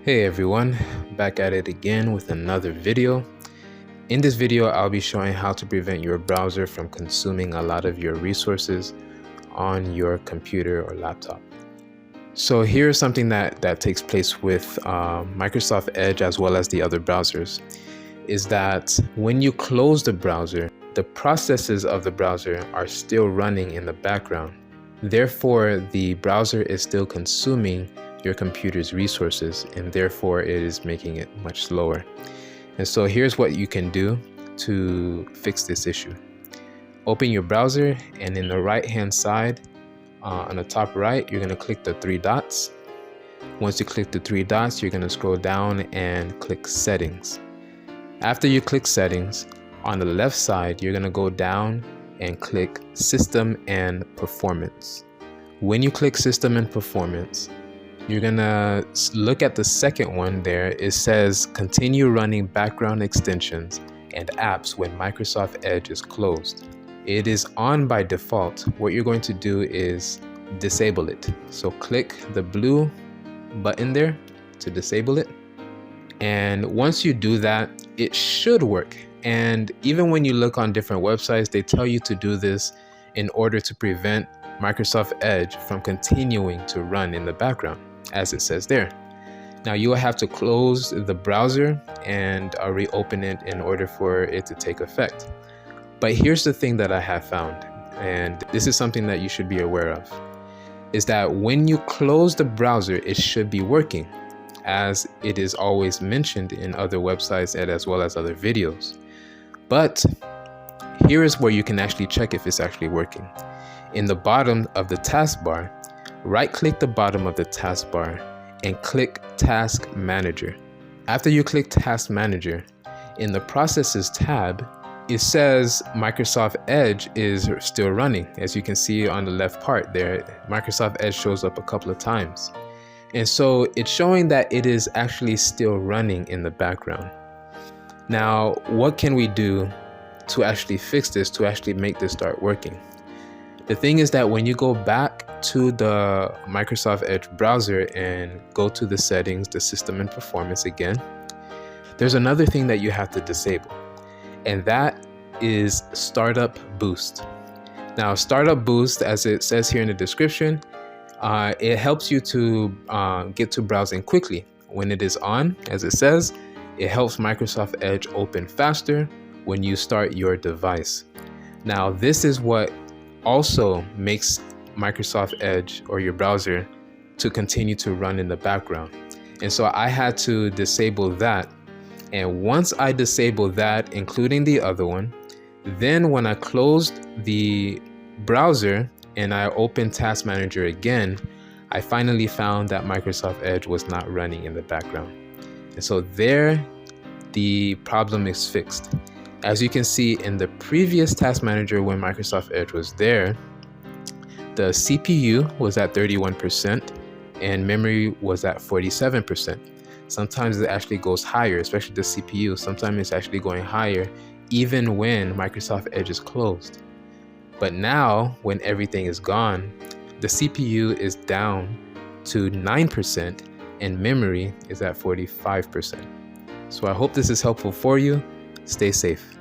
Hey everyone, back at it again with another video. In this video, I'll be showing how to prevent your browser from consuming a lot of your resources on your computer or laptop. So here's something that takes place with Microsoft Edge as well as the other browsers, is that when you close the browser, the processes of the browser are still running in the background. Therefore, the browser is still consuming your computer's resources, and therefore it is making it much slower. And so here's what you can do to fix this issue. Open your browser, and in the right hand side on the top right, you're going to click the three dots. Once you click the three dots, you're going to scroll down and click settings. After you click settings, on the left side you're going to go down and click system and performance. When you click system and performance, you're gonna look at the second one there. It says continue running background extensions and apps when Microsoft Edge is closed. It is on by default. What you're going to do is disable it. So click the blue button there to disable it. And once you do that, it should work. And even when you look on different websites, they tell you to do this in order to prevent Microsoft Edge from continuing to run in the background, as it says there. Now you will have to close the browser and reopen it in order for it to take effect. But here's the thing that I have found, and this is something that you should be aware of, is that when you close the browser, it should be working, as it is always mentioned in other websites and as well as other videos. But here is where you can actually check if it's actually working. In the bottom of the taskbar, right-click the bottom of the taskbar and click Task Manager. After you click Task Manager, in the Processes tab, it says Microsoft Edge is still running. As you can see on the left part there, Microsoft Edge shows up a couple of times. And so it's showing that it is actually still running in the background. Now, what can we do to actually fix this, to actually make this start working? The thing is that when you go back to the Microsoft Edge browser and go to the settings, the system and performance again, there's another thing that you have to disable, and that is Startup Boost. Now, Startup Boost, as it says here in the description, it helps you to get to browsing quickly. When it is on, as it says, it helps Microsoft Edge open faster when you start your device. Now, this is what also makes Microsoft Edge or your browser to continue to run in the background. And so I had to disable that. And once I disabled that, including the other one, then when I closed the browser and I opened Task Manager again, I finally found that Microsoft Edge was not running in the background. And so there, the problem is fixed. As you can see in the previous Task Manager, when Microsoft Edge was there, the CPU was at 31% and memory was at 47%. Sometimes it actually goes higher, especially the CPU. Sometimes it's actually going higher even when Microsoft Edge is closed. But now, when everything is gone, the CPU is down to 9% and memory is at 45%. So I hope this is helpful for you. Stay safe.